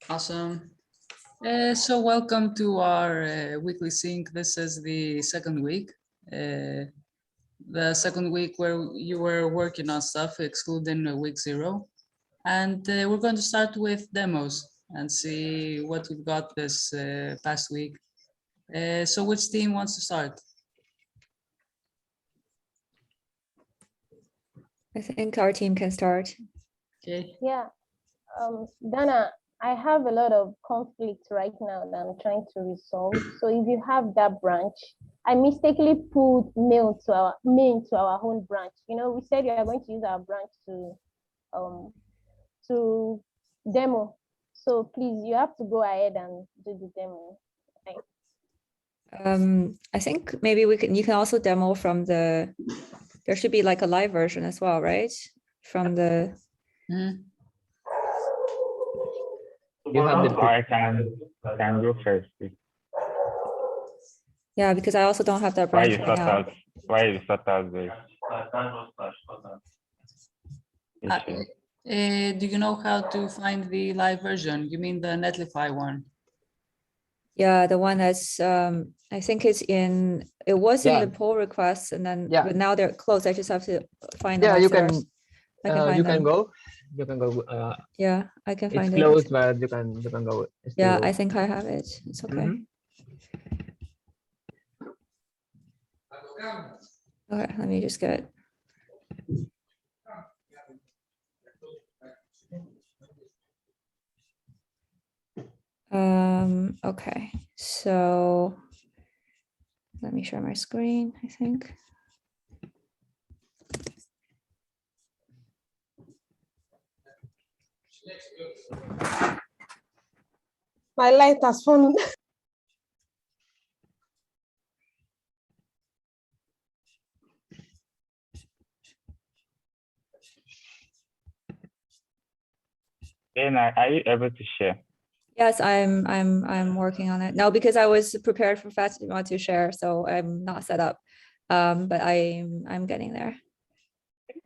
Awesome. So welcome to our weekly sync. This is the second week. The second week where you were working on stuff, excluding week 0. And we're going to start with demos and see what we've got this past week. So which team wants to start? I think our team can start. Okay. Yeah, Dana, I have a lot of conflict right now that I'm trying to resolve. So if you have that branch, I mistakenly put main to our own branch. You know, we said you are going to use our branch to demo. So please, you have to go ahead and do the demo. I think maybe you can also demo from there should be like a live version as well, right? From the. You have the I can go first. Yeah, because I also don't have that branch right now. Why you sort out this? Do you know how to find the live version? You mean the Netlify one? Yeah, the one that's I think it's in. It was in the pull requests, and then but now they're closed. I just have to find them. Yeah, you can. You can go. You can go. Yeah, I can find it. It's closed, but you can go. Yeah, I think I have it. It's okay. Okay, let me just get. Okay, so let me share my screen, I think. My light has fallen. Dana, are you able to share? Yes, I'm working on it now because I was prepared for Fatima to share, so I'm not set up, but I'm getting there.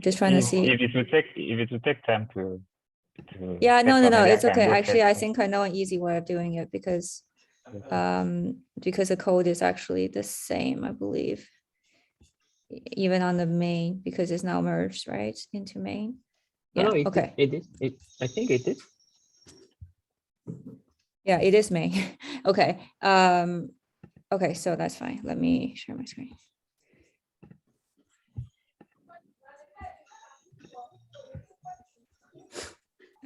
Just trying to see if it will take time to yeah, no, it's okay. Actually, I think I know an easy way of doing it because the code is actually the same, I believe, even on the main because it's now merged right into main. Yeah, okay. It is. I think it is. Yeah, it is main. Okay. Okay, so that's fine. Let me share my screen.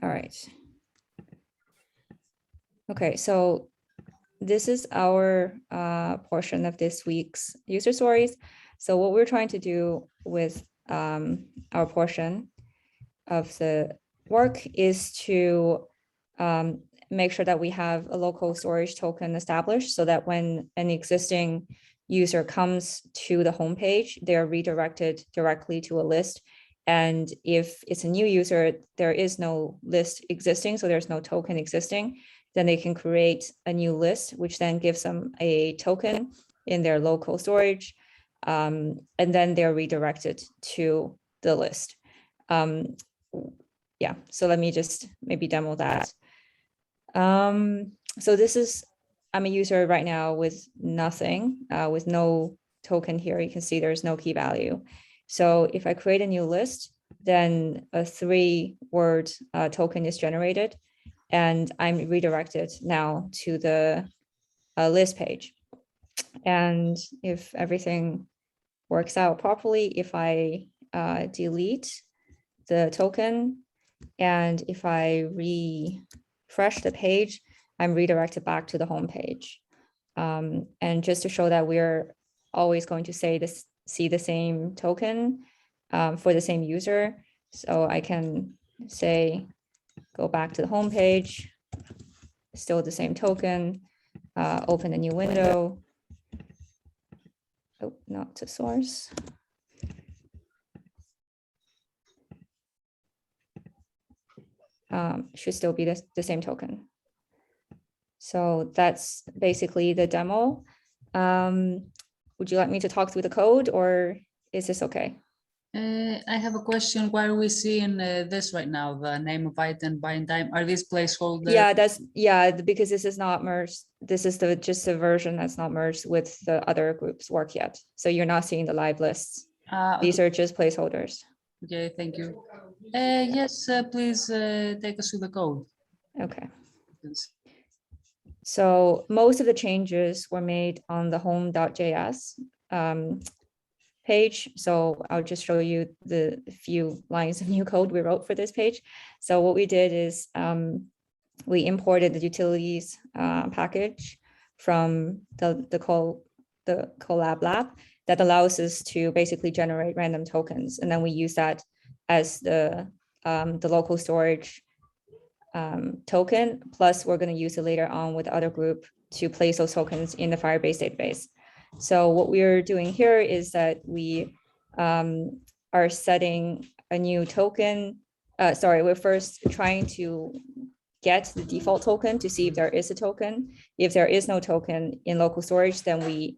All right. Okay, so this is our portion of this week's user stories. So what we're trying to do with our portion of the work is to make sure that we have a local storage token established so that when an existing user comes to the homepage, they're redirected directly to a list. And if it's a new user, there is no list existing, so there's no token existing, then they can create a new list, which then gives them a token in their local storage. And then they're redirected to the list. Yeah, so let me just maybe demo that. So this is, I'm a user right now with nothing, with no token here. You can see there's no key value. So if I create a new list, then a 3-word token is generated and I'm redirected now to the list page. And if everything works out properly, if I delete the token and if I refresh the page, I'm redirected back to the home page. And just to show that we're always going to see the same token for the same user. So I can say, go back to the home page, still the same token, open a new window. Oh, not to source. Should still be the same token. So that's basically the demo. Would you like me to talk through the code or is this okay? I have a question. Why are we seeing this right now? The name of item, buying time. Are these placeholders? Yeah, because this is not merged. This is just a version that's not merged with the other group's work yet. So you're not seeing the live lists. These are just placeholders. Okay, thank you. Yes, please take us through the code. Okay. So most of the changes were made on the home.js page. So I'll just show you the few lines of new code we wrote for this page. So what we did is we imported the utilities package from the Collab lab that allows us to basically generate random tokens. And then we use that as the local storage token. Plus, we're going to use it later on with the other group to place those tokens in the Firebase database. So what we're doing here is that we are setting a new token. We're first trying to get the default token to see if there is a token. If there is no token in local storage, then we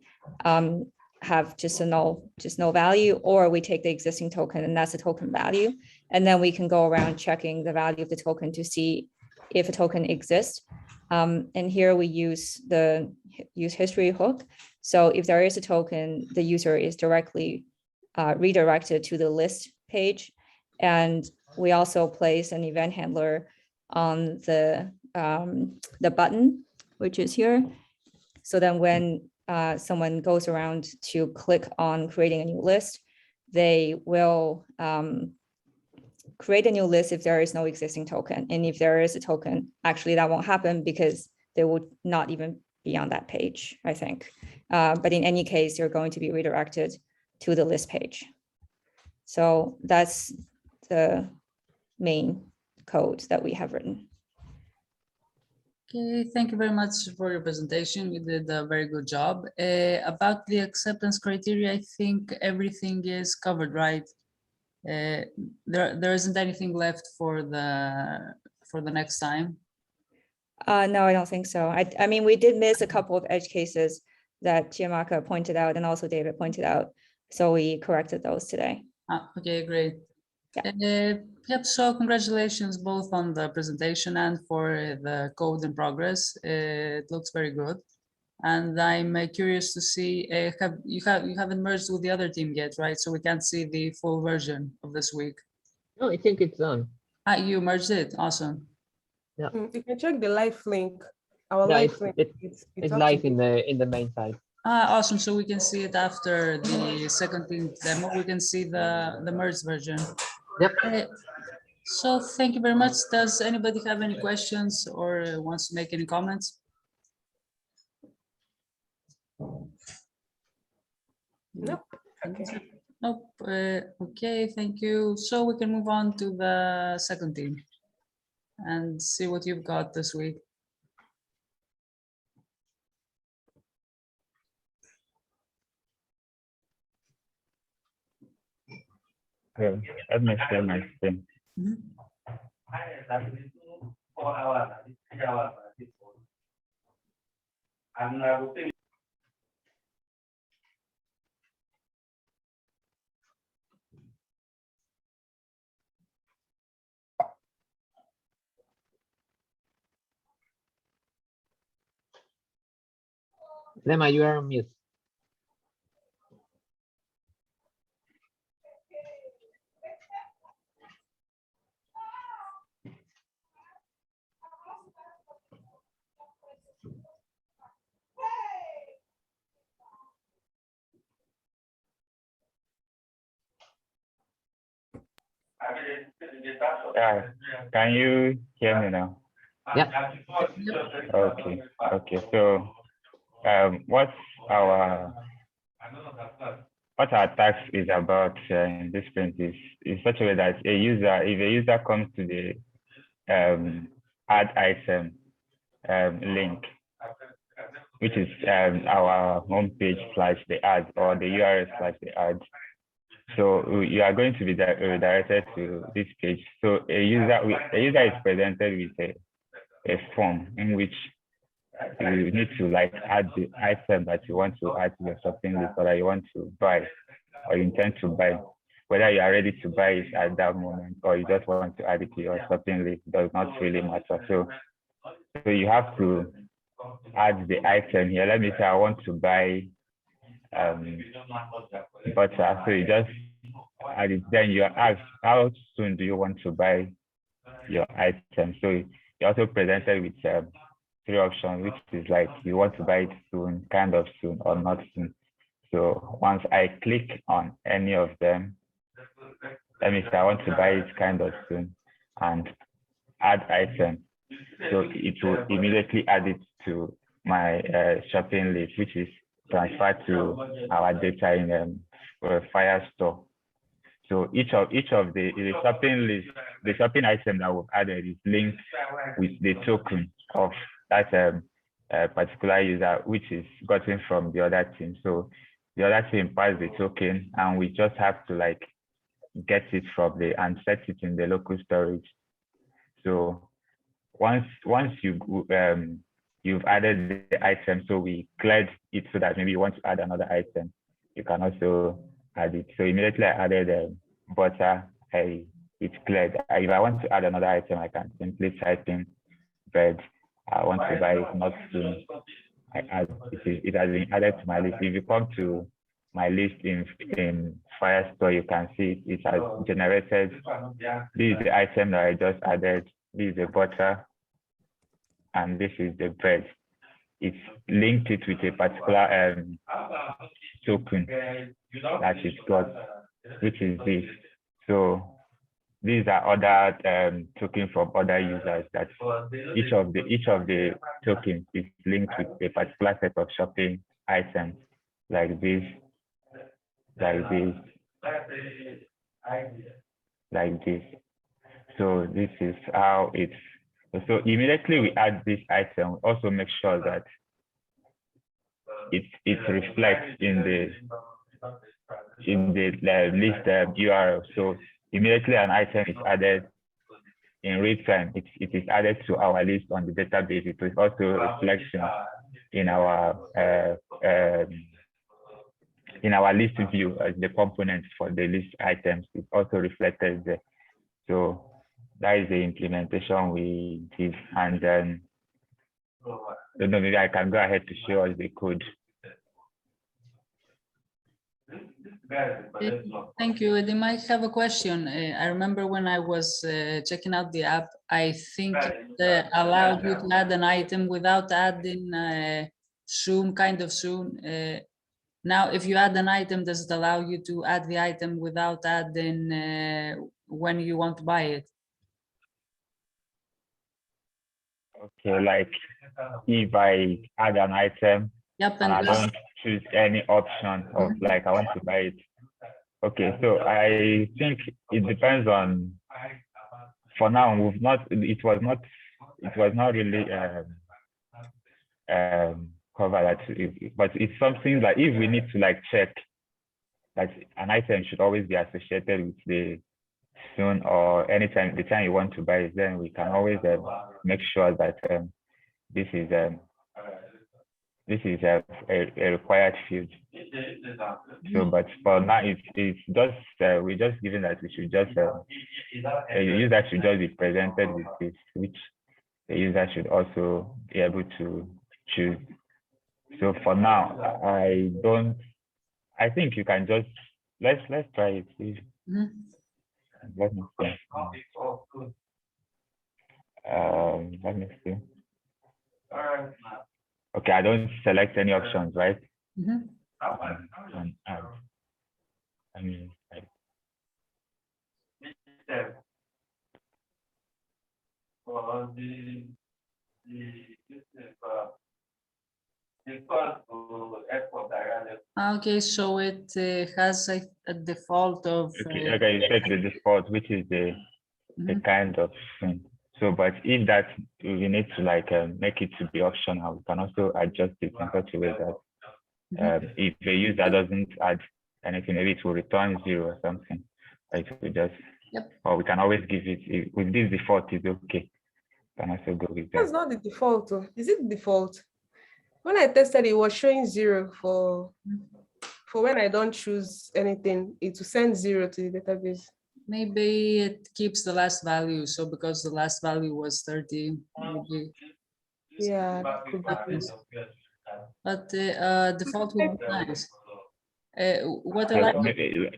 have just no value, or we take the existing token and that's the token value. And then we can go around checking the value of the token to see if a token exists. And here we use the use history hook. So if there is a token, the user is directly redirected to the list page. And we also place an event handler on the button, which is here. So then when someone goes around to click on creating a new list, they will create a new list if there is no existing token. And if there is a token, actually that won't happen because they would not even be on that page, I think. But in any case, you're going to be redirected to the list page. So that's the main code that we have written. Okay, thank you very much for your presentation. You did a very good job. About the acceptance criteria, I think everything is covered, right? There isn't anything left for the next time. No, I don't think so. I mean, we did miss a couple of edge cases that Chiamaka pointed out and also David pointed out. So we corrected those today. Okay, great. Yeah. Yep, so congratulations both on the presentation and for the code in progress. It looks very good. And I'm curious to see, you haven't merged with the other team yet, right? So we can't see the full version of this week. No, I think it's done. You merged it, awesome. Yeah. You can check the live link. Our Yeah, live link. it's live in the main side. Awesome, so we can see it after the second team demo. We can see the merged version. Yep. So thank you very much. Does anybody have any questions or wants to make any comments? Nope. Okay. Nope. Okay, thank you. So we can move on to the second team and see what you've got this week. Okay, let me share my screen. Lemma, you are on mute. Yeah, can you hear me now? Yeah. Okay. Okay. So, what our task is about in this print is such a way that if a user comes to the add item link, which is our homepage / the ad, or the URL / the ad. So you are going to be redirected to this page. So a user is presented with a form in which you need to add the item that you want to add to your shopping list, or that you want to buy or you intend to buy. whether you are ready to buy it at that moment or you just want to add it to your shopping list does not really matter. So you have to add the item here. Let me say I want to buy butter. So you just add it. Then you ask, how soon do you want to buy your item? So you're also presented with 3 options, which is like you want to buy it soon, kind of soon, or not soon. So once I click on any of them, let me say I want to buy it kind of soon and add item. So it will immediately add it to my shopping list, which is transferred to our data in Firestore. So each of the shopping list, the shopping item that we've added is linked with the token of that particular user, which is gotten from the other team. So the other team passes the token, and we just have to like get it from and set it in the local storage. So once you've added the item, so we cleared it so that maybe you want to add another item, you can also add it. So immediately I added butter, it's cleared. If I want to add another item, I can simply type in bread. I want to buy it not soon. It has been added to my list. If you come to my list in Firestore, you can see it has generated. This is the item that I just added. This is the butter, and this is the bread. It's linked it with a particular token that it's got, which is this. So these are other tokens from other users that each of the tokens is linked with a particular set of shopping items, like this, like this, like this. So this is how it's. So immediately we add this item, also make sure that it reflects in the list URL. So immediately an item is added in real time. It is added to our list on the database. It is also a reflection in our list view as the components for the list items. It's also reflected there. So that is the implementation we did, and then maybe I can go ahead to show us the code. Thank you. They might have a question. I remember when I was checking out the app, I think it allowed you to add an item without adding soon, kind of soon. Now, if you add an item, does it allow you to add the item without adding when you want to buy it? Okay, like if I add an item, Yep, and I don't choose any option of like I want to buy it. Okay, so I think it depends on. For now, it was not really covered, but it's something that if we need to like check that an item should always be associated with the soon or the time you want to buy it, then we can always make sure that this is a required field. So, but for now, it's just we're just given that we should just a user should just be presented with this, which the user should also be able to choose. So for now, I think you can just let's try it. Let me see. Let me see. Okay, I don't select any options, right? Okay, so it has a default of. Okay, you set the default, which is the kind of thing. So, but if that we need to like make it to be optional, we can also adjust it in such a way that if the user doesn't add anything, maybe it will return 0 or something. Like we just, or we can always give it with this default is okay. Can also go with that. That's not the default, though. Is it the default? When I tested, it was showing 0 For when I don't choose anything, it will send 0 to the database. Maybe it keeps the last value. So because the last value was 30, maybe Yeah, that could be good. happens. But default would be nice. What I So like, maybe,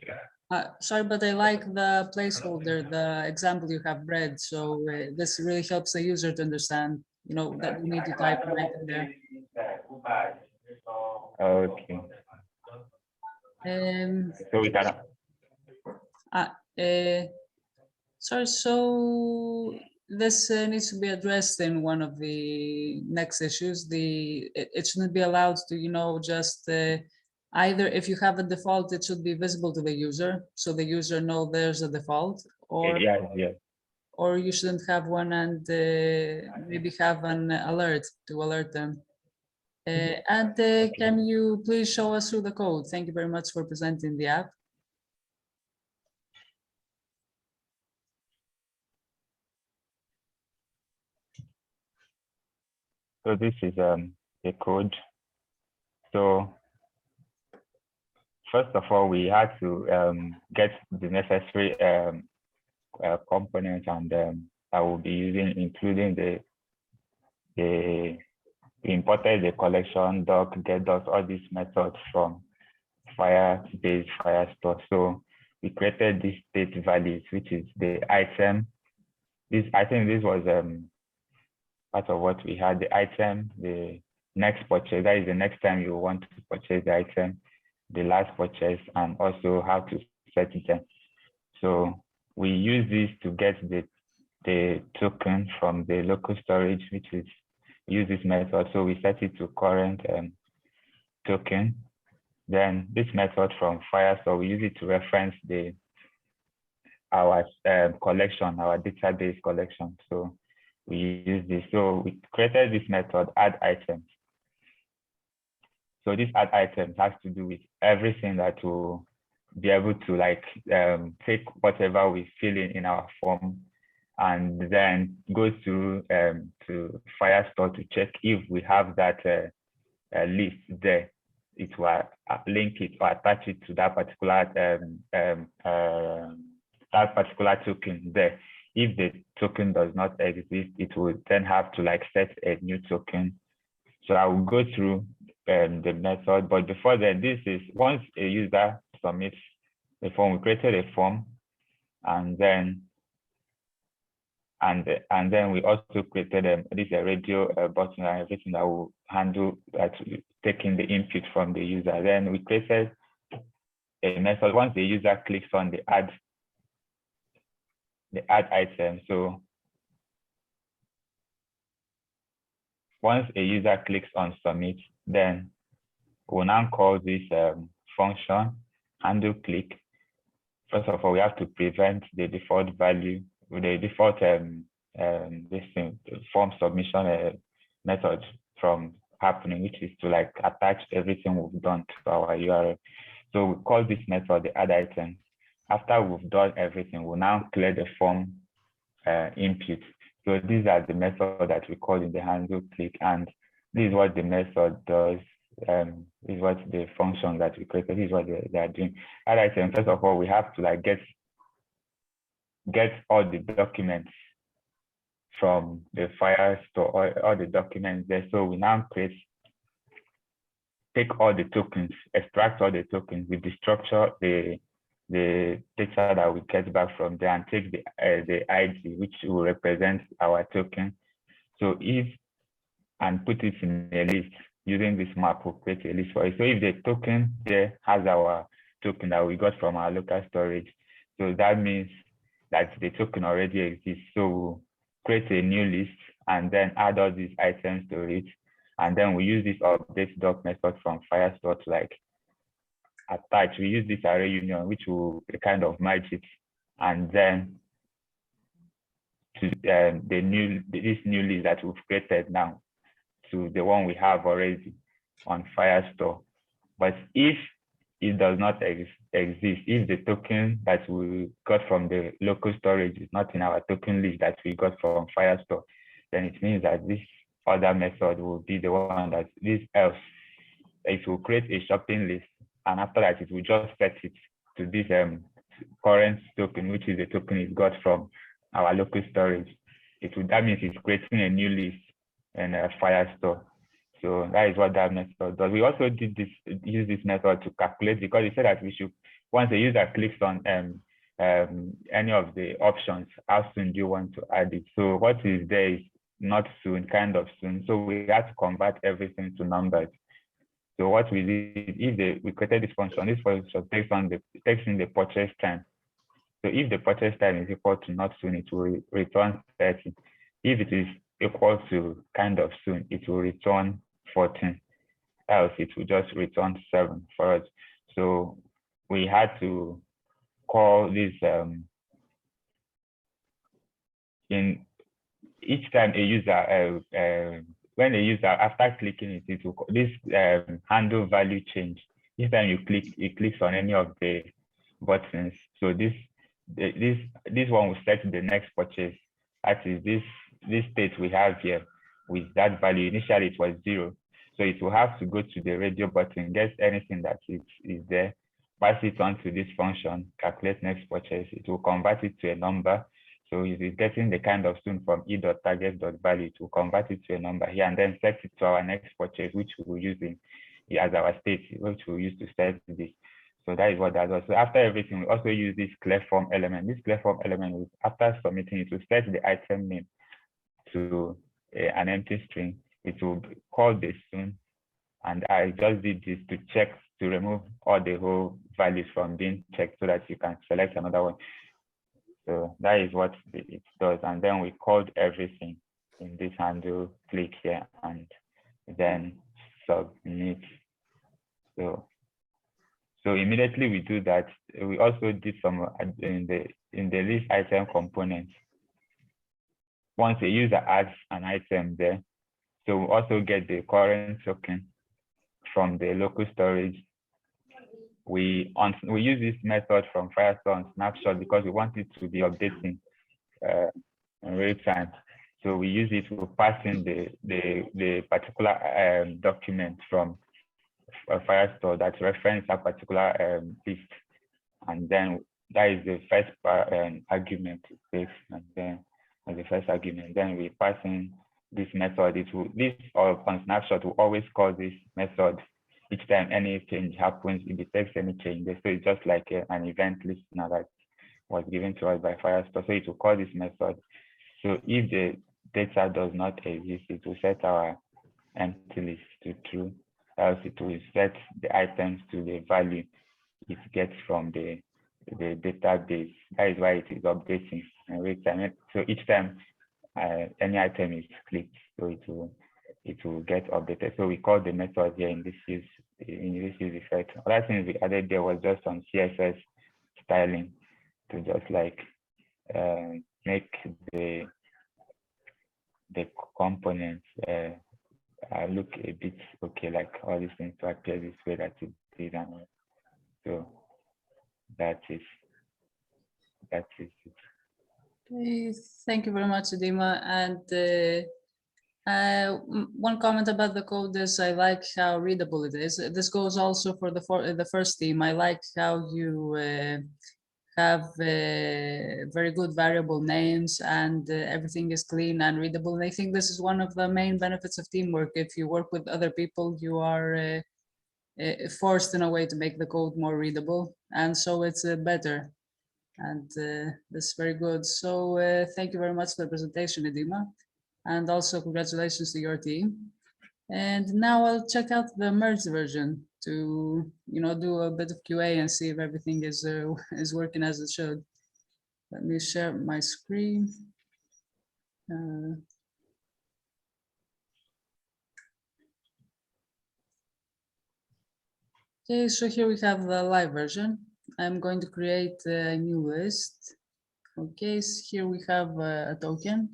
sorry, but I like the placeholder, the example you have read. So this really helps the user to understand, that you need to type right in there. okay. So we can. Sorry, so this needs to be addressed in one of the next issues. It shouldn't be allowed to, just either if you have a default, it should be visible to the user, so the user know there's a default, or Yeah. you shouldn't have one and maybe have an alert to alert them. And can you please show us through the code? Thank you very much for presenting the app. So this is the code. So first of all, we had to get the necessary components and I will be using, including the we imported the collection doc, get docs, all these methods from Firebase Firestore. So we created these state values, which is the item. I think this was part of what we had. The item, the next purchase, that is the next time you want to purchase the item, the last purchase, and also how to set them. So we use this to get the token from the local storage, which is use this method. So we set it to current token. Then this method from Firestore, we use it to reference our collection, our database collection. So we use this. So we created this method, add items. So this add items has to do with everything that will be able to take whatever we fill in our form and then go to Firestore to check if we have that list there. It will link it or attach it to that particular token there. If the token does not exist, it will then have to set a new token. So I will go through the method, but before then, this is once a user submits a form, we created a form, and then we also created this radio button and everything that will handle taking the input from the user. Then we created a method once the user clicks on the add item. So once a user clicks on submit, then we'll now call this function handle click. First of all, we have to prevent the default value, the default form submission method from happening, which is to attach everything we've done to our URL. So we call this method the add item. After we've done everything, we'll now clear the form input. So these are the methods that we call in the handle click, and this is what the method does. This is what the function that we created, this is what they are doing. Add item, first of all, we have to get all the documents from the Firestore, all the documents there. So we now take all the tokens, extract all the tokens with the structure, the data that we get back from there, and take the ID, which will represent our token. So and put it in a list. Using this map, we'll create a list for it. So if the token there has our token that we got from our local storage, so that means that the token already exists. So we'll create a new list and then add all these items to it. And then we use this update doc method from Firestore to attach. We use this array union, which will kind of merge it, and then to this new list that we've created now to the one we have already on Firestore. But if it does not exist, if the token that we got from the local storage is not in our token list that we got from Firestore, then it means that this other method will be the one that this else. It will create a shopping list and after that, it will just set it to this current token, which is the token it got from our local storage. That means it's creating a new list in Firestore. So that is what that method does. We also use this method to calculate, because it said that we should, once a user clicks on any of the options, how soon do you want to add it? So what is there is not soon, kind of soon. So we had to convert everything to numbers. So what we did, we created this function. This function takes in the purchase time. So if the purchase time is equal to not soon, it will return 30. If it is equal to kind of soon, it will return 14. Else it will just return 7 for us. So we had to call this in each time a user when a user, after clicking it will this handle value change. Each time you click, it clicks on any of the buttons. So this one will set the next purchase. That is this state we have here with that value. Initially it was 0. So it will have to go to the radio button, get anything that is there, pass it on to this function, calculate next purchase. It will convert it to a number. So if it's getting the kind of soon from e.target.value, it will convert it to a number here and then set it to our next purchase, which we will use as our state, which we use to set this. So that is what that does. So after everything, we also use this clear form element. This clear form element, after submitting it, will set the item name to an empty string. It will call this soon. And I just did this to check, to remove all the whole values from being checked so that you can select another one. So that is what it does. And then we called everything in this handle, click here, and then submit. So immediately we do that. We also did some in the list item component. Once a user adds an item there, so we also get the current token from the local storage. We use this method from Firestore on snapshot because we want it to be updating in real time. So we use it to pass in the particular document from Firestore that reference a particular list, and then that is the first argument it takes, and then as the first argument, then we pass in this method. On snapshot will always call this method each time any change happens. It detects any change. So it's just like an event listener that was given to us by Firestore. So it will call this method. So if the data does not exist, it will set our empty list to true. Else it will set the items to the value it gets from the database. That is why it is updating every time. So each time any item is clicked, so it will get updated. So we call the method here in this use effect. Other things we added there was just some CSS styling to just like make the components look a bit okay, like all these things to appear this way that it did. And so that is it. Okay, thank you very much, Adima. And one comment about the code is I like how readable it is. This goes also for the first theme. I like how you have very good variable names and everything is clean and readable. And I think this is one of the main benefits of teamwork. If you work with other people, you are forced in a way to make the code more readable, and so it's better. And this is very good. So thank you very much for the presentation, Adima, and also congratulations to your team. And now I'll check out the merged version to do a bit of QA and see if everything is working as it should. Let me share my screen. Okay, so here we have the live version. I'm going to create a new list. Okay, so here we have a token.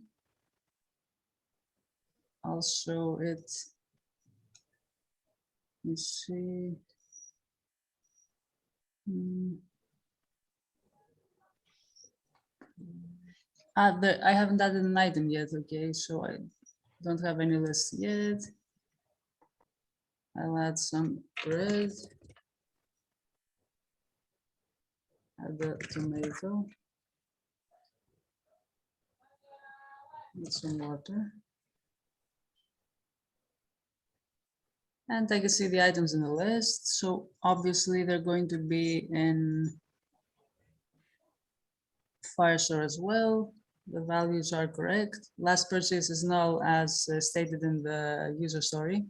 Also, let's see. I haven't added an item yet. Okay, so I don't have any list yet. I'll add some bread. Add the tomato. With some water. And I can see the items in the list. So obviously they're going to be in Firestore as well. The values are correct. Last purchase is null as stated in the user story.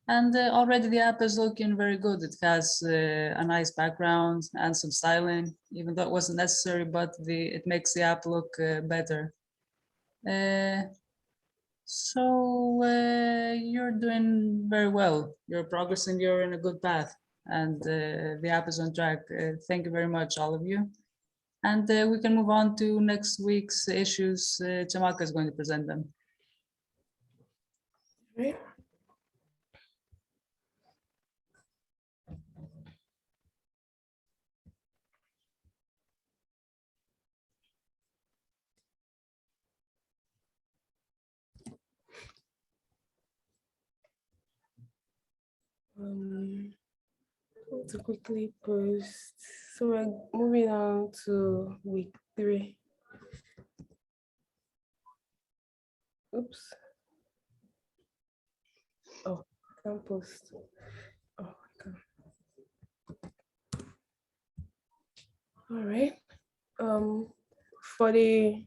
And already the app is looking very good. It has a nice background and some styling, even though it wasn't necessary, but it makes the app look better. So you're doing very well. You're progressing. You're in a good path, and the app is on track. Thank you very much, all of you. And we can move on to next week's issues. Chamaka is going to present them. Right. To quickly post. So we're moving on to week 3. Oops. Oh, I can't post. Oh, I can't. All right. For the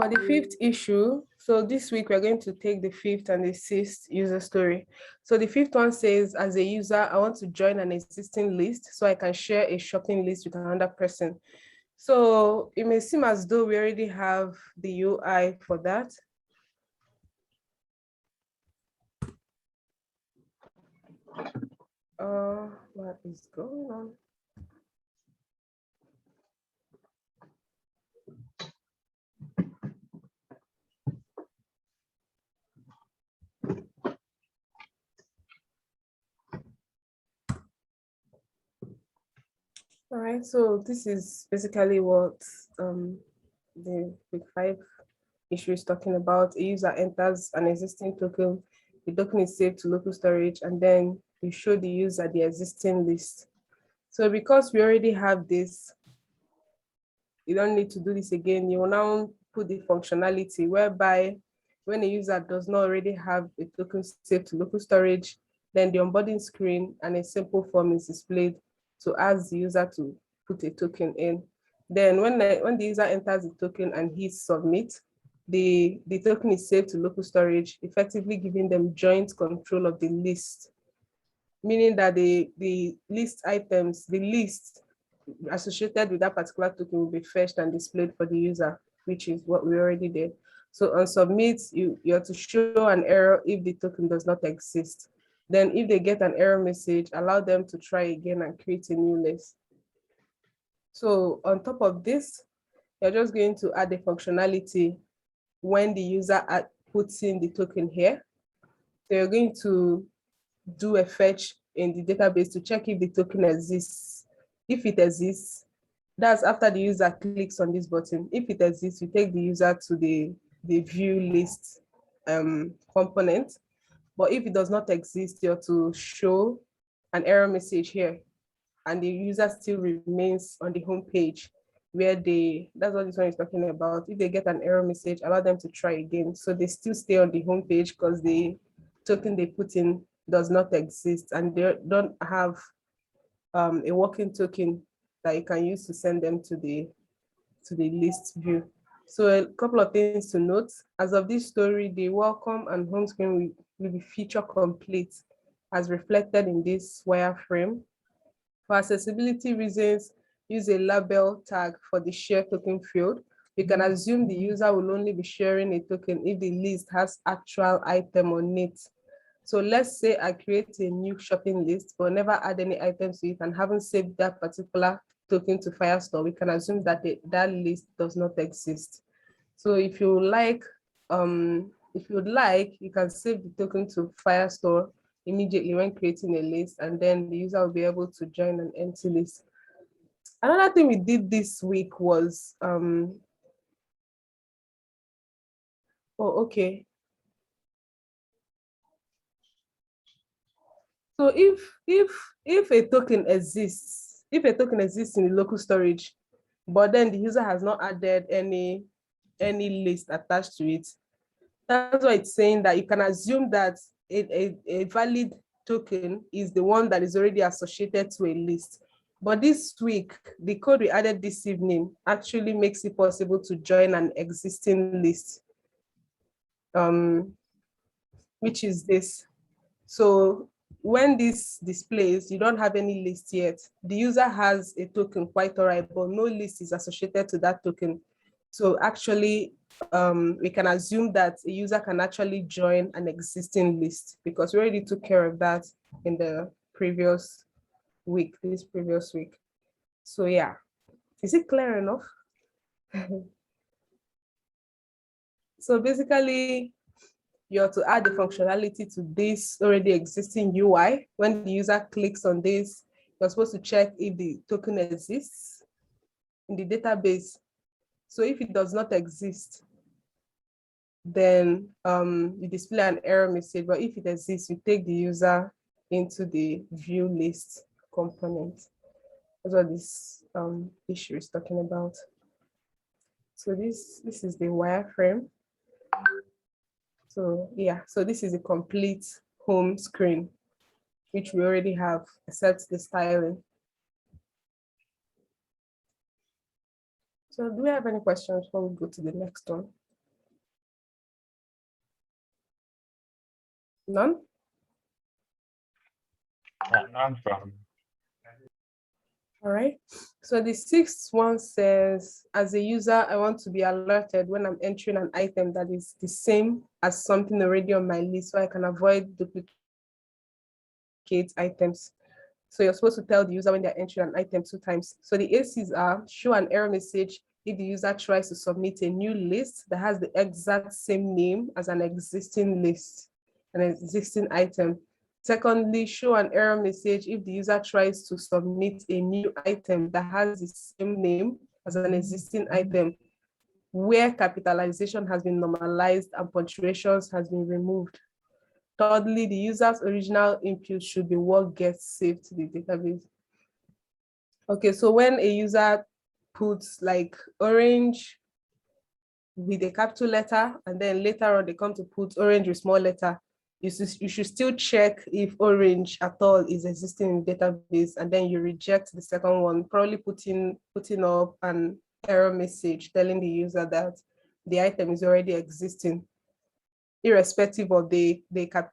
5th issue, so this week we're going to take the 5th and the 6th user story. So the 5th one says, as a user, I want to join an existing list so I can share a shopping list with another person. So it may seem as though we already have the UI for that. What is going on? All right, so this is basically what the week 5 issue is talking about. A user enters an existing token, the token is saved to local storage, and then you show the user the existing list. So because we already have this, you don't need to do this again. You will now put the functionality whereby when a user does not already have a token saved to local storage, then the onboarding screen and a simple form is displayed to ask the user to put a token in. Then when the user enters the token and hits submit, the token is saved to local storage, effectively giving them joint control of the list, meaning that the list items, the list associated with that particular token will be fetched and displayed for the user, which is what we already did. So on submit, you have to show an error if the token does not exist. Then if they get an error message, allow them to try again and create a new list. So on top of this, you're just going to add the functionality when the user puts in the token here. So you're going to do a fetch in the database to check if the token exists. If it exists, that's after the user clicks on this button. If it exists, you take the user to the view list component. But if it does not exist, you have to show an error message here, and the user still remains on the home page where that's what this one is talking about. If they get an error message, allow them to try again. So they still stay on the home page because the token they put in does not exist and they don't have a working token that you can use to send them to the list view. So a couple of things to note. As of this story, the welcome and home screen will be feature complete as reflected in this wireframe. For accessibility reasons, use a label tag for the share token field. You can assume the user will only be sharing a token if the list has actual item on it. So let's say I create a new shopping list, but never add any items to it and haven't saved that particular token to Firestore. We can assume that that list does not exist. So if you like, you can save the token to Firestore immediately when creating a list, and then the user will be able to join an empty list. Another thing we did this week was, okay. So if a token exists if a token exists in the local storage, but then the user has not added any list attached to it, that's why it's saying that you can assume that a valid token is the one that is already associated to a list. But this week, the code we added this evening actually makes it possible to join an existing list, which is this. So when this displays, you don't have any list yet. The user has a token, quite all right, but no list is associated to that token. So actually, we can assume that a user can actually join an existing list because we already took care of that in the previous week, this previous week. So yeah, is it clear enough? So basically, you're to add the functionality to this already existing UI. When the user clicks on this, you're supposed to check if the token exists in the database. So if it does not exist, then you display an error message. But if it exists, you take the user into the view list component. That's what this issue is talking about. So this is the wireframe. So yeah, so this is a complete home screen, which we already have, except the styling. So do we have any questions before we go to the next one? None? None from. All right. So the sixth one says, as a user, I want to be alerted when I'm entering an item that is the same as something already on my list, so I can avoid duplicate items. So you're supposed to tell the user when they're entering an item 2 times. So the ACs are show an error message if the user tries to submit a new list that has the exact same name as an existing list, an existing item. Secondly, show an error message if the user tries to submit a new item that has the same name as an existing item, where capitalization has been normalized and punctuations has been removed. Thirdly, the user's original input should be what gets saved to the database. Okay, so when a user puts like orange with a capital letter, and then later on they come to put orange with small letter, you should still check if orange at all is existing in the database, and then you reject the second one, probably putting up an error message telling the user that the item is already existing, irrespective of the what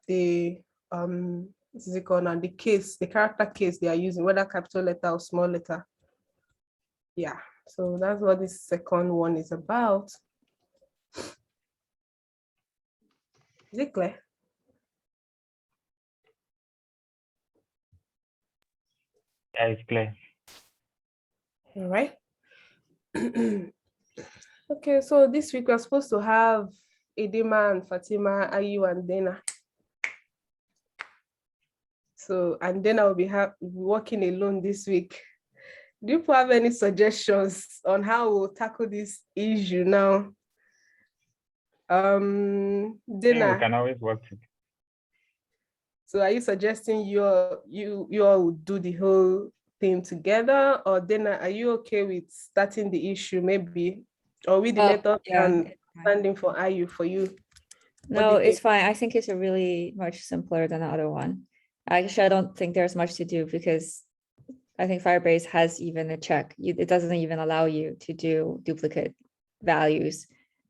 is it called now, the case, the character case they are using, whether capital letter or small letter. Yeah, so that's what this second one is about. Is it clear? Yeah, it's clear. All right. Okay, so this week we're supposed to have Edema and Fatima, Ayu and Dana. So, and then I'll be working alone this week. Do you have any suggestions on how we'll tackle this issue now? Yeah, we Dana, can always work together. so are you suggesting you all would do the whole thing together, or Dana, are you okay with starting the issue maybe, or with the method Yeah, and it's fine. standing for Ayu for you? No, do you it's fine. I think it's a really much simpler than the other one. Actually, I don't think there's much to do because I think Firebase has even a check. It doesn't even allow you to do duplicate values.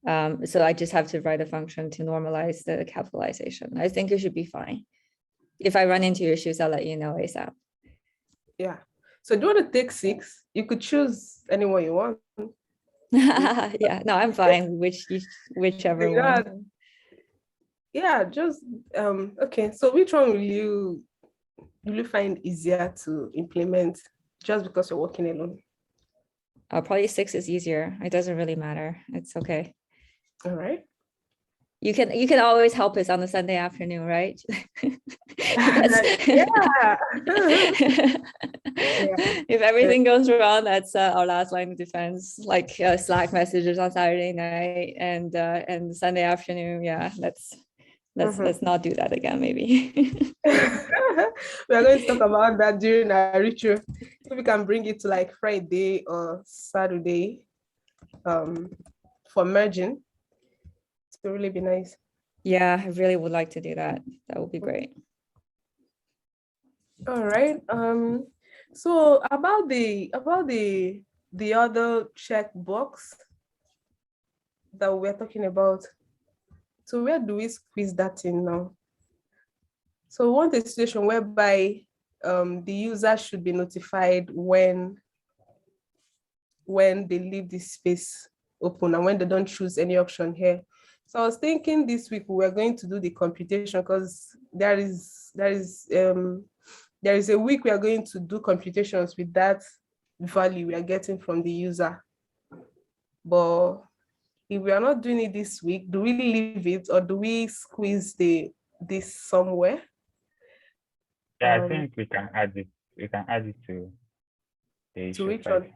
So I just have to write a function to normalize the capitalization. I think it should be fine. If I run into issues, I'll let you know ASAP. Yeah. So do you want to take 6? You could choose anyone you want. Yeah, no, I'm fine. Whichever Yeah. one. Yeah, just okay. So which one will you find easier to implement just because you're working alone? Probably 6 is easier. It doesn't really matter. It's okay. All right. You can always help us on the Sunday afternoon, right? Yeah. If everything goes wrong, that's our last line of defense, like Slack messages on Saturday night and Sunday afternoon. Yeah, Let's not do that again, maybe. We are going to talk about that during our ritual. If we can bring it to like Friday or Saturday for merging, it will really be nice. Yeah, I really would like to do that. That would be great. All right. So about the other checkbox that we're talking about. So where do we squeeze that in now? So we want a situation whereby the user should be notified when they leave this space open and when they don't choose any option here. So I was thinking this week we were going to do the computation because there is a week we are going to do computations with that value we are getting from the user. But if we are not doing it this week, do we leave it or do we squeeze this somewhere? Yeah, I think we can add it. We can add it to the To issue which 5. one?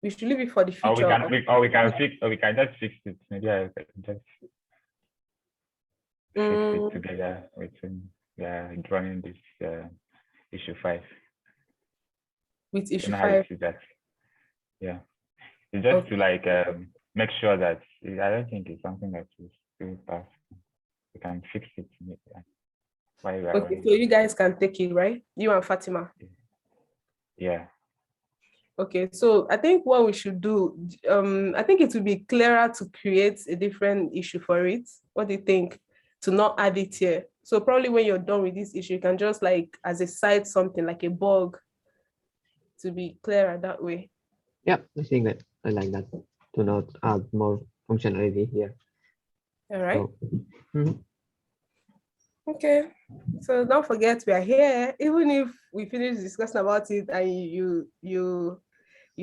We should leave it for the Or future. we can just fix it. Maybe I can just fix it together with drawing this issue 5. With issue You know how you 5. see that? Yeah. It's just to like make sure that I don't think it's something that is too fast. We can fix it. While we are Okay, running. so you guys can take it, right? You and Fatima. Yeah. Okay, so I think what we should do, I think it would be clearer to create a different issue for it. What do you think? To not add it here. So probably when you're done with this issue, you can just like as a side something like a bug to be clearer that way. Yeah, I think that I like that to not add more functionality here. All right. So, mhm. Okay. So don't forget we are here. Even if we finish discussing about it and you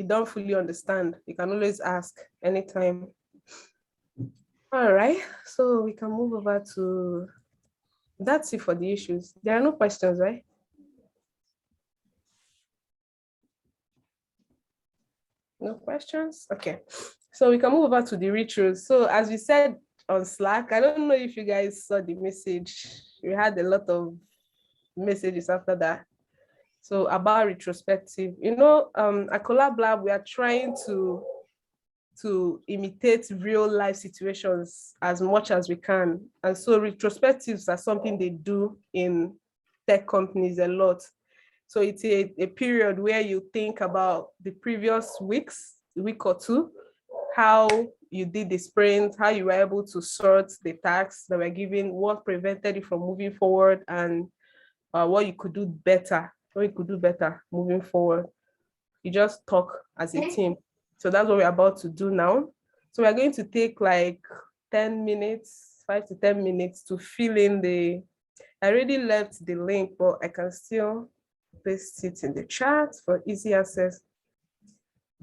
don't fully understand, you can always ask anytime. All right. So we can move over to that's it for the issues. There are no questions, right? No questions? Okay. So we can move over to the rituals. So as we said on Slack, I don't know if you guys saw the message. We had a lot of messages after that. So about retrospective, at Collab Lab, we are trying to imitate real life situations as much as we can. And so retrospectives are something they do in tech companies a lot. So it's a period where you think about the previous week or two, how you did the sprint, how you were able to sort the tasks that were given, what prevented you from moving forward, and what you could do better, moving forward. You just talk as a team. So that's what we're about to do now. So we're going to take like 10 minutes, 5 to 10 minutes to fill in I already left the link, but I can still paste it in the chat for easy access.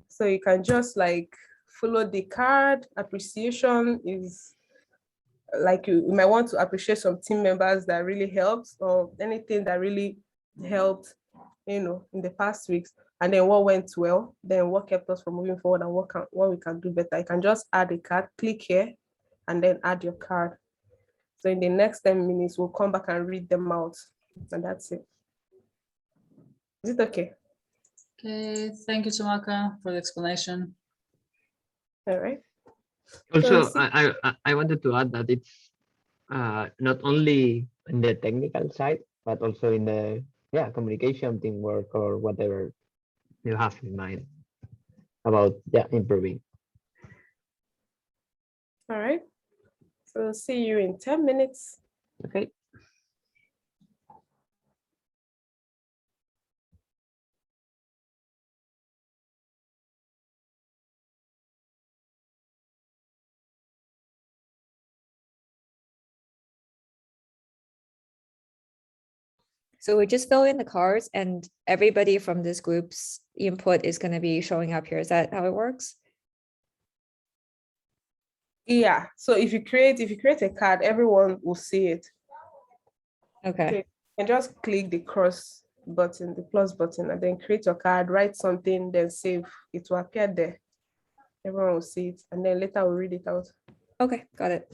So you can just like follow the card. Appreciation is like you might want to appreciate some team members that really helped or anything that really helped, in the past weeks. And then what went well, then what kept us from moving forward and what we can do better. You can just add a card, click here, and then add your card. So in the next 10 minutes, we'll come back and read them out. And that's it. Is it okay? Okay, thank you, Tamaka, for the explanation. All right. Also, So, I wanted to add that it's not only in the technical side, but also in the communication, teamwork, or whatever you have in mind about improving. all right. So see you in 10 minutes. Okay. So we just fill in the cards and everybody from this group's input is going to be showing up here. Is that how it works? Yeah. So if you create a card, everyone will see it. Okay. And just click the cross button, the plus button, and then create your card, write something, then save. It will appear there. Everyone will see it, and then later we'll read it out. Okay, got it.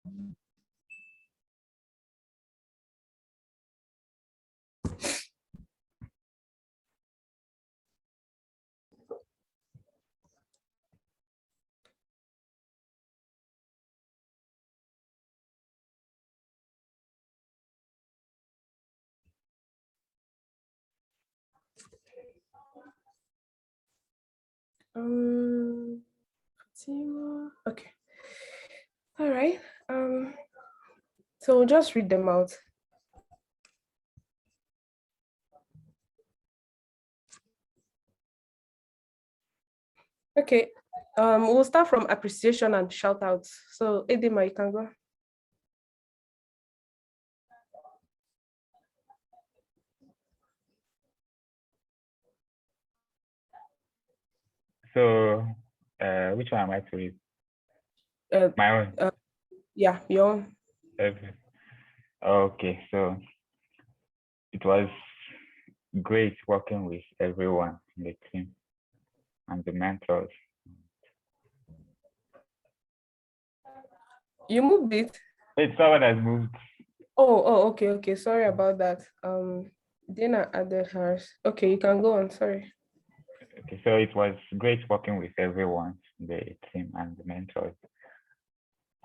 Fatima. Okay. All right. So we'll just read them out. Okay. We'll start from appreciation and shout outs. So Edema, you can go. So, which one am I to read? My own. Yeah, your own. Okay, so it was great working with everyone in the team and the mentors. You moved it. Wait, someone has moved. Okay. Sorry about that. Dana added hers. Okay, you can go on. Sorry. Okay, so it was great working with everyone in the team and the mentors.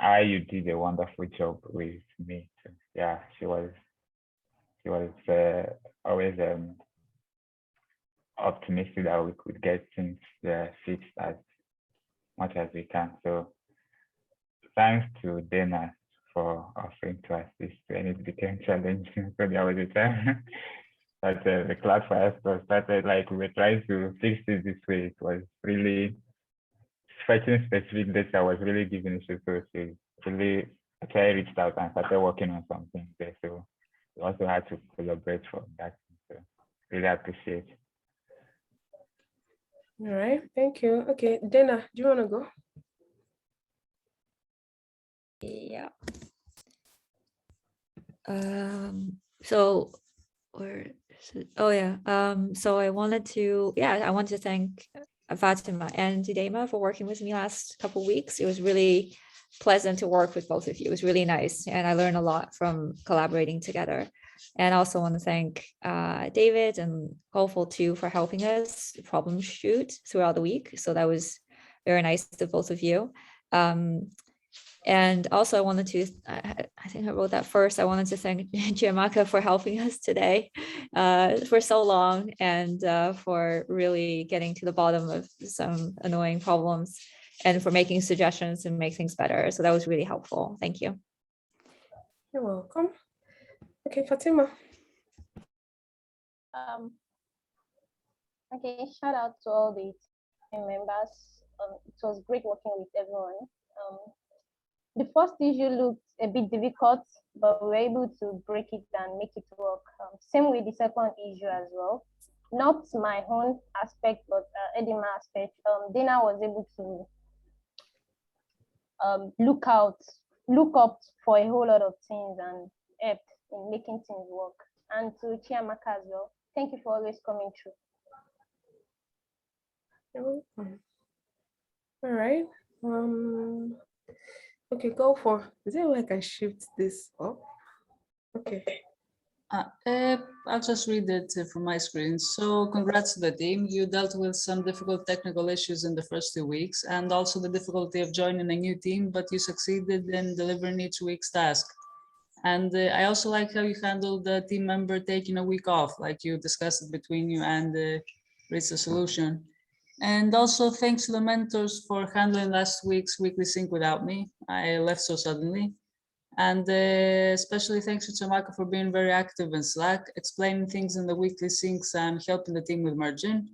You did a wonderful job with me. So, yeah, she was always optimistic that we could get things fixed as much as we can. So thanks to Dana for offering to assist when it became challenging. So there was a time that the class for us started, like we were trying to fix it this way. It was really fighting specific data was really giving issues. So she really actually reached out and started working on something there. So we also had to collaborate for that. So really appreciate. All right, thank you. Okay, Dana, do you want to go? Yeah. So where is it? Oh yeah. So I want to thank Fatima and Dema for working with me last couple of weeks. It was really pleasant to work with both of you. It was really nice, and I learned a lot from collaborating together. And I also want to thank David and Hopeful too for helping us problem shoot throughout the week. So that was very nice to both of you. And also I wanted to, I think I wrote that first. I wanted to thank Giamaka for helping us today for so long, and for really getting to the bottom of some annoying problems, and for making suggestions and make things better. So that was really helpful. Thank you. You're welcome. Okay, Fatima. Okay, shout out to all the team members. It was great working with everyone. The first issue looked a bit difficult, but we were able to break it and make it work. Same with the second issue as well. Not my own aspect, but Edema aspect. Dana was able to look up for a whole lot of things and help in making things work. And to Chiamaka as well. Thank you for always coming through. You're welcome. All right. Okay, go for. Is there a way I can shift this up? Okay. I'll just read it from my screen. So congrats to the team. You dealt with some difficult technical issues in the first 2 weeks, and also the difficulty of joining a new team, but you succeeded in delivering each week's task. And I also like how you handled the team member taking a week off, like you discussed it between you and reached a solution. And also thanks to the mentors for handling last week's weekly sync without me. I left so suddenly. And especially thanks to Chamaka for being very active in Slack, explaining things in the weekly syncs and helping the team with margin.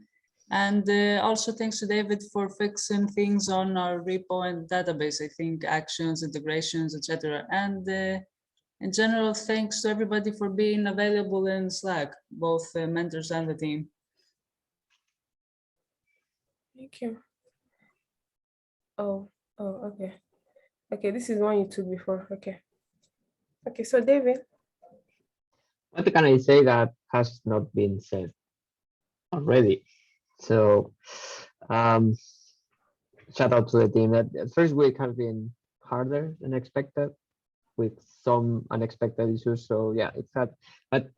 And also thanks to David for fixing things on our repo and database, I think actions, integrations, etc. And in general, thanks to everybody for being available in Slack, both mentors and the team. Thank you. Oh, okay. Okay, this is one you took before. Okay. Okay, so David. What can I say that has not been said already? So, shout out to the team. That the first week has been harder than expected. with some unexpected issues. So yeah, it's had, but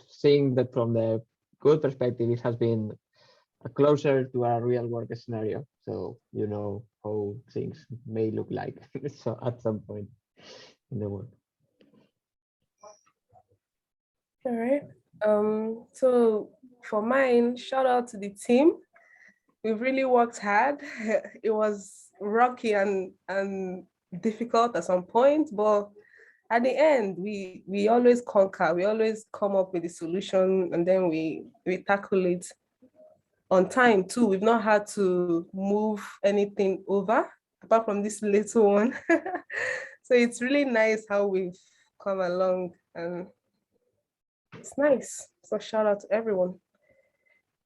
seeing that from the good perspective, it has been closer to a real work scenario. So you know how things may look like so at some point in the work. All right. So for mine, shout out to the team. We've really worked hard. It was rocky and difficult at some point, but at the end, we always conquer. We always come up with a solution, and then we tackle it on time too. We've not had to move anything over apart from this little one. So it's really nice how we've come along, and it's nice. So shout out to everyone.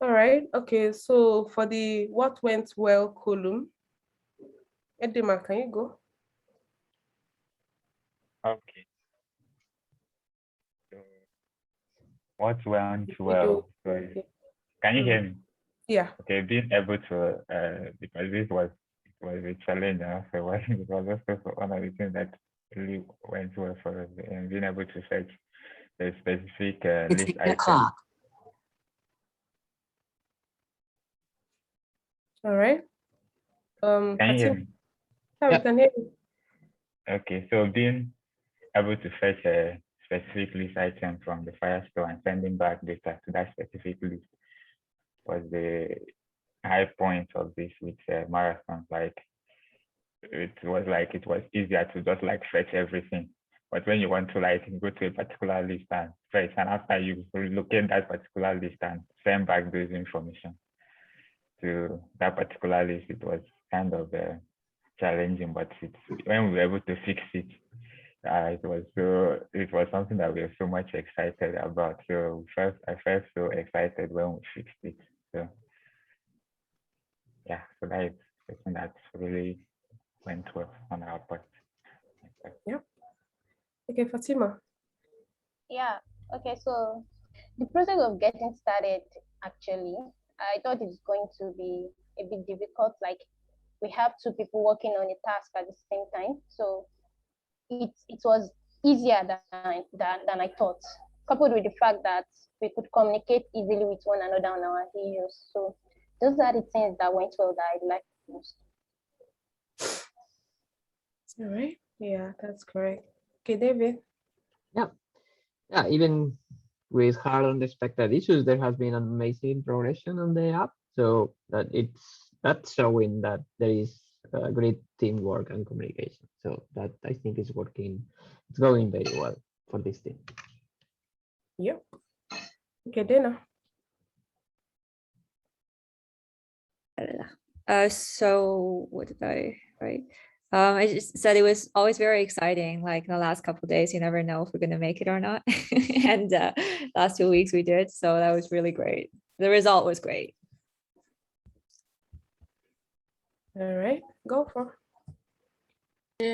All right. Okay. So for the what went well column, Edema, can you go? Okay. So what went You well? do. Sorry. Okay. Can you hear me? Yeah. Okay, being able to because this was a challenge, so it was also one of the things that really went well for us, and being able to search a specific It's list 8 item. o'clock. All right. Can you hear Fatima, me? yeah, we Yeah. can hear you. Okay, so being able to fetch a specific list item from the Firestore and sending back data to that specific list was the high point of this week's marathon. Like it was easier to just like fetch everything. But when you want to like go to a particular list and fetch, and after you locate that particular list and send back those information to that particular list, it was kind of challenging. But when we were able to fix it, it was something that we were so much excited about. So I felt so excited when we fixed it. So yeah, so that is something that really went well on our part. Okay, Fatima. Yeah. Okay. So the process of getting started, actually, I thought it's going to be a bit difficult. Like we have two people working on a task at the same time. So it was easier than I thought, coupled with the fact that we could communicate easily with one another on our issues. So those are the things that went well that I liked most. All right. Yeah, that's correct. Okay, David. Yeah, even with hard unexpected issues, there has been amazing progression on the app. So that's showing that there is great teamwork and communication. So that I think is working. It's going very well for this team. Yep. Okay, Dana. So what did I write? I just said it was always very exciting. Like the last couple of days, you never know if we're gonna make it or not. And last 2 weeks we did, so that was really great. The result was great. All right, go for.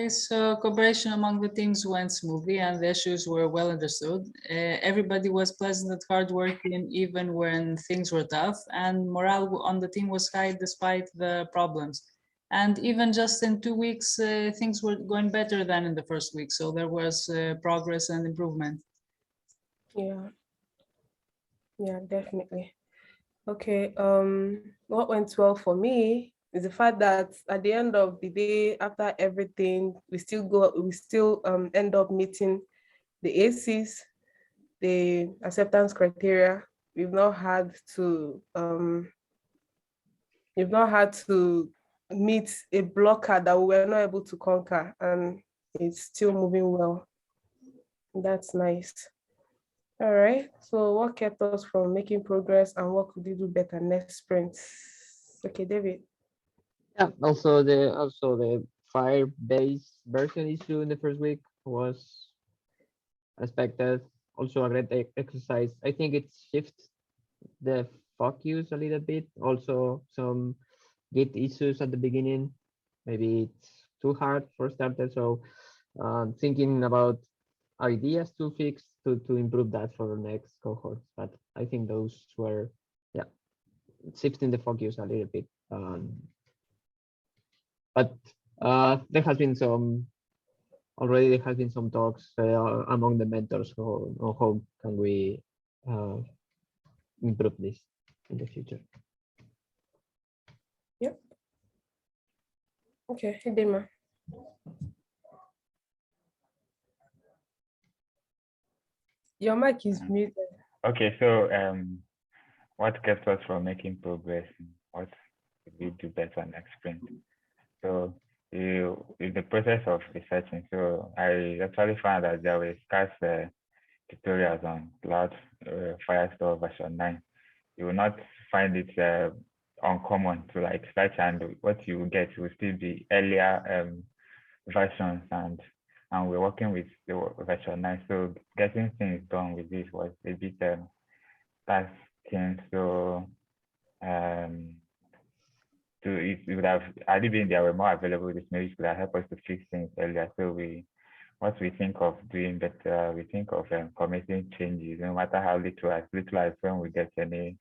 So cooperation among the teams went smoothly and the issues were well understood. Everybody was pleasant and hardworking even when things were tough, and morale on the team was high despite the problems. And even just in 2 weeks, things were going better than in the first week. So there was progress and improvement. Yeah. Yeah, definitely. Okay. What went well for me is the fact that at the end of the day, after everything, we still end up meeting the ACs, the acceptance criteria. We've not had to meet a blocker that we were not able to conquer, and it's still moving well. That's nice. All right. So what kept us from making progress, and what could we do better next sprint? Okay, David. Yeah. Also the Firebase version issue in the first week was expected. Also a great exercise. I think it shifts the focus a little bit. Also some Git issues at the beginning. Maybe it's too hard for starters. So thinking about ideas to fix to improve that for the next cohorts. But I think those were, yeah, shifting the focus a little bit. But there has been some already there has been some talks among the mentors on how can we improve this in the future. Yep. Okay, Hidema. Your mic is muted. Okay, so what kept us from making progress? What could we do better next sprint? So in the process of researching, so I actually found that there were scarce tutorials on Cloud Firestore version 9. You will not find it uncommon to like search, and what you will get will still be earlier versions, and we're working with the version 9. So getting things done with this was a bit tasking. So it would have, had it been there were more available, this maybe could have helped us to fix things earlier. So what we think of doing better, we think of committing changes, no matter how little as when we get any,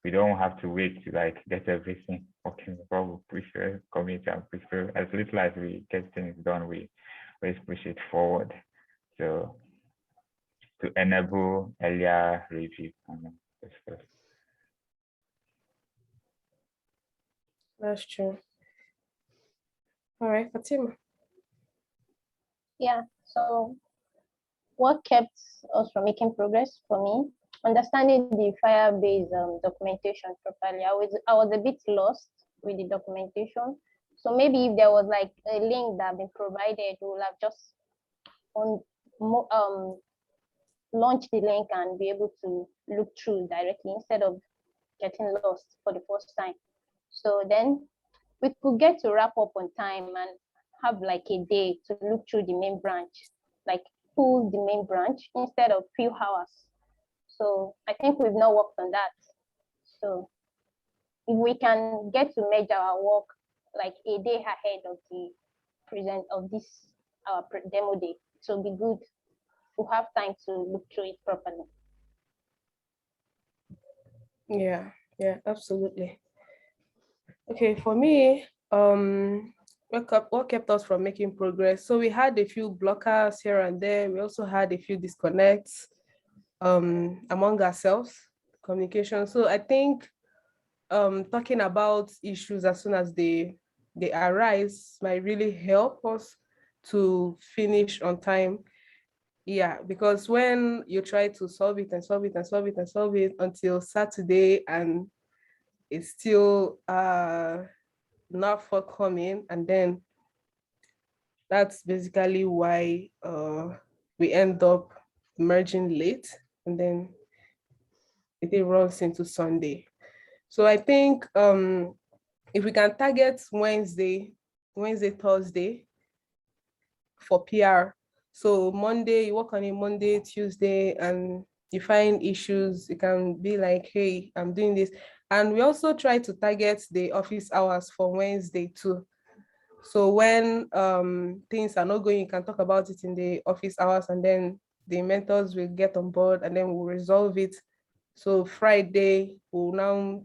we don't have to wait to like get everything working before we prefer commit and prefer. As little as we get things done, we always push it forward. So to enable earlier review. That's true. All right, Fatima. Yeah, so what kept us from making progress for me? Understanding the Firebase documentation properly. I was a bit lost with the documentation. So maybe if there was like a link that had been provided, we would have just launch the link and be able to look through directly instead of getting lost for the first time. So then we could get to wrap up on time and have like a day to look through the main branch, like pull the main branch instead of few hours. So I think we've not worked on that. So if we can get to measure our work like a day ahead of the our demo day, it will be good to have time to look through it properly. Yeah, absolutely. Okay, for me, what kept us from making progress? So we had a few blockers here and there. We also had a few disconnects among ourselves, communication. So I think talking about issues as soon as they arise might really help us to finish on time. Yeah, because when you try to solve it and solve it and solve it and solve it until Saturday and it's still not forthcoming, and then that's basically why we end up merging late, and then it runs into Sunday. So I think if we can target Wednesday, Thursday for PR. So Monday, you work on it Monday, Tuesday, and you find issues. You can be like, hey, I'm doing this. And we also try to target the office hours for Wednesday too. So when things are not going, you can talk about it in the office hours, and then the mentors will get on board and then we'll resolve it. So Friday, we'll now,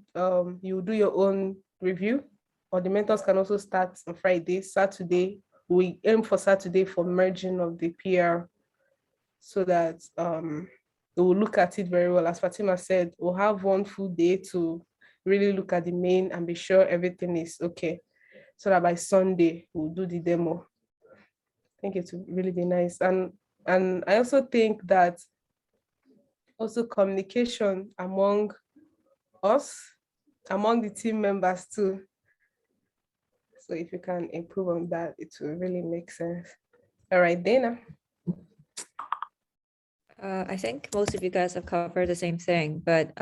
you do your own review, or the mentors can also start on Friday. Saturday, we aim for Saturday for merging of the PR, so that we will look at it very well. As Fatima said, we'll have one full day to really look at the main and be sure everything is okay, so that by Sunday we'll do the demo. I think it would really be nice. And I also think that also communication among us, among the team members too. So if you can improve on that, it will really make sense. All right, Dana. I think most of you guys have covered the same thing, but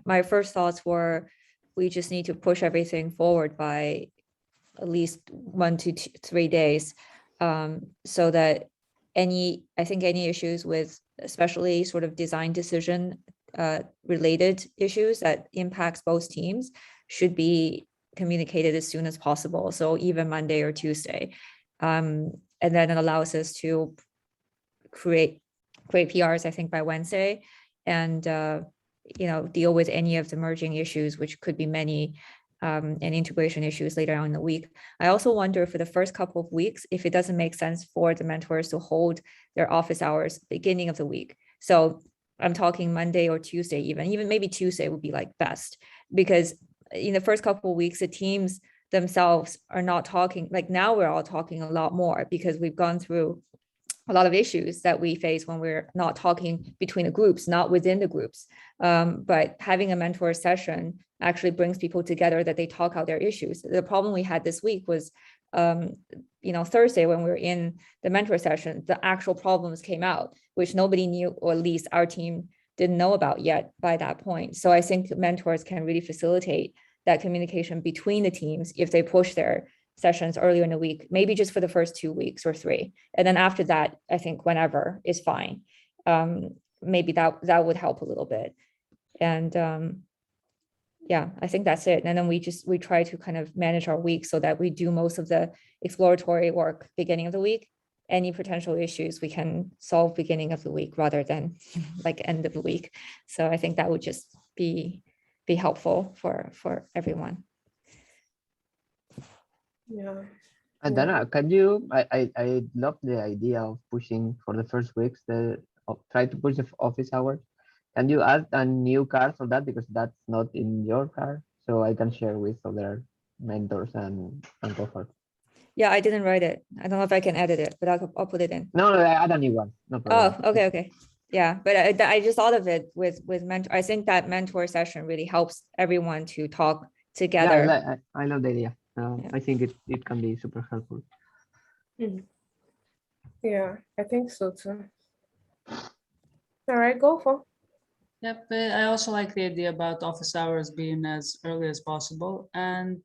my first thoughts were we just need to push everything forward by at least 1 to 3 days, so that any issues with especially sort of design decision related issues that impacts both teams should be communicated as soon as possible. So even Monday or Tuesday, and then it allows us to create PRs, I think, by Wednesday, and deal with any of the merging issues, which could be many, and integration issues later on in the week. I also wonder for the first couple of weeks, if it doesn't make sense for the mentors to hold their office hours beginning of the week. So I'm talking Monday or Tuesday, even maybe Tuesday would be like best, because in the first couple of weeks, the teams themselves are not talking. Like now we're all talking a lot more because we've gone through a lot of issues that we face when we're not talking between the groups, not within the groups. But having a mentor session actually brings people together that they talk out their issues. The problem we had this week was, Thursday when we were in the mentor session, the actual problems came out, which nobody knew, or at least our team didn't know about yet by that point. So I think mentors can really facilitate that communication between the teams if they push their sessions earlier in the week, maybe just for the first 2 weeks or 3. And then after that, I think whenever is fine. Maybe that would help a little bit. And yeah, I think that's it. And then we try to kind of manage our week so that we do most of the exploratory work beginning of the week. Any potential issues we can solve beginning of the week rather than like end of the week. So I think that would just be helpful for everyone. Yeah. And Yeah. Dana, I love the idea of pushing for the first weeks, try to push the office hours. Can you add a new card for that? Because that's not in your card. So I can share with other mentors and cohort. Yeah, I didn't write it. I don't know if I can edit it, but I'll put it in. No, I add a new one. No problem. Oh, okay. Yeah, but I just thought of it with mentor. I think that mentor session really helps everyone to talk together. Yeah, I love the idea. Yeah. I think it can be super helpful. Yeah, I think so too. All right, go for. Yep, I also like the idea about office hours being as early as possible. And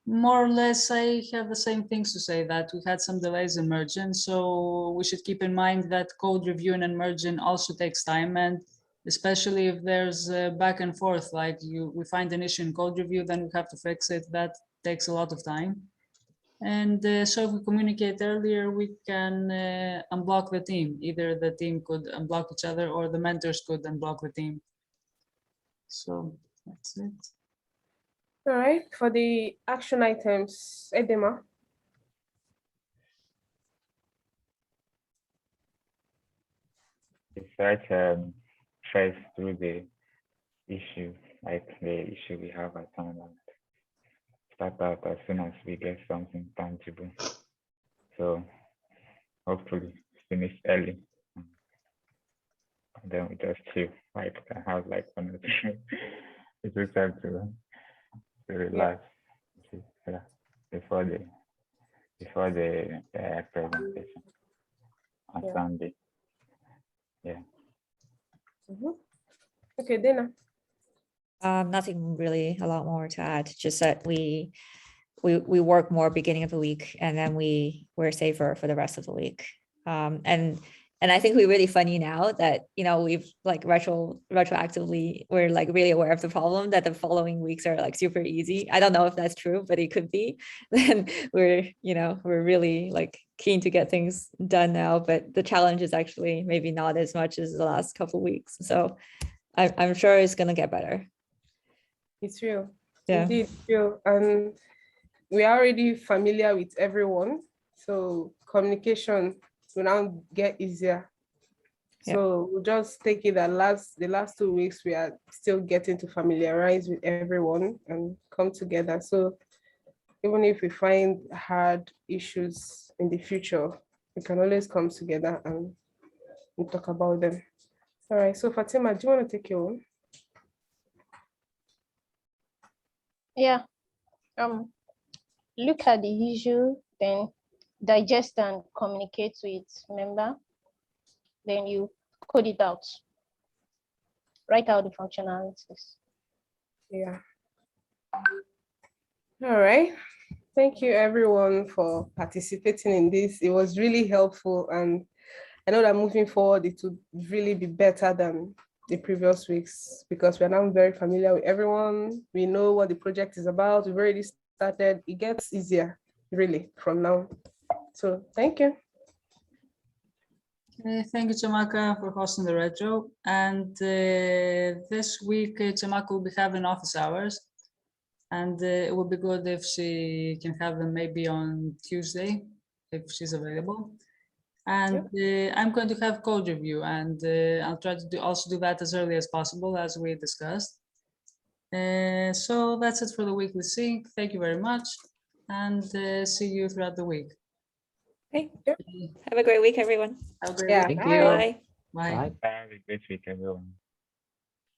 more or less, I have the same things to say, that we had some delays in merging. So we should keep in mind that code reviewing and merging also takes time. And especially if there's back and forth, like we find an issue in code review, then we have to fix it. That takes a lot of time. And so if we communicate earlier, we can unblock the team. Either the team could unblock each other or the mentors could unblock the team. So that's it. All right, for the action items, Edema. It's right first through the issue, like the issue we have at hand, and start out as soon as we get something tangible. So hopefully finish early. And then we just chill, like have like 1 or 2. It's just time to relax. Yeah, before the presentation on Sunday. Yeah. Okay, Dana. Nothing really a lot more to add, just that we work more beginning of the week and then we're safer for the rest of the week. And I think we're really funny now that, we've like retroactively, we're like really aware of the problem, that the following weeks are like super easy. I don't know if that's true, but it could be. Then we're really like keen to get things done now, but the challenge is actually maybe not as much as the last couple of weeks. So I'm sure it's going to get better. It's real. Yeah. Indeed, it's real. And we are already familiar with everyone. So communication will now get easier. So we'll just take it that the last 2 weeks, we are still getting to familiarize with everyone and come together. So even if we find hard issues in the future, we can always come together and talk about them. All right, so Fatima, do you want to take your own? Yeah. Look at the issue, then digest and communicate with member. Then you code it out. Write out the functionalities. Yeah. All right. Thank you everyone for participating in this. It was really helpful, and I know that moving forward, it would really be better than the previous weeks because we're now very familiar with everyone. We know what the project is about. We've already started. It gets easier really from now. So thank you. Thank you, Chamaka, for hosting the retro. And this week, Chamaka will be having office hours. And it would be good if she can have them maybe on Tuesday, if she's available. And I'm going to have code review, and I'll try to also do that as early as possible, as we discussed. So that's it for the weekly sync. Thank you very much, and see you throughout the week. Okay. Have a great week, everyone. Have a great Yeah. week. Thank you. Bye. Bye. Bye. Have a great week, everyone.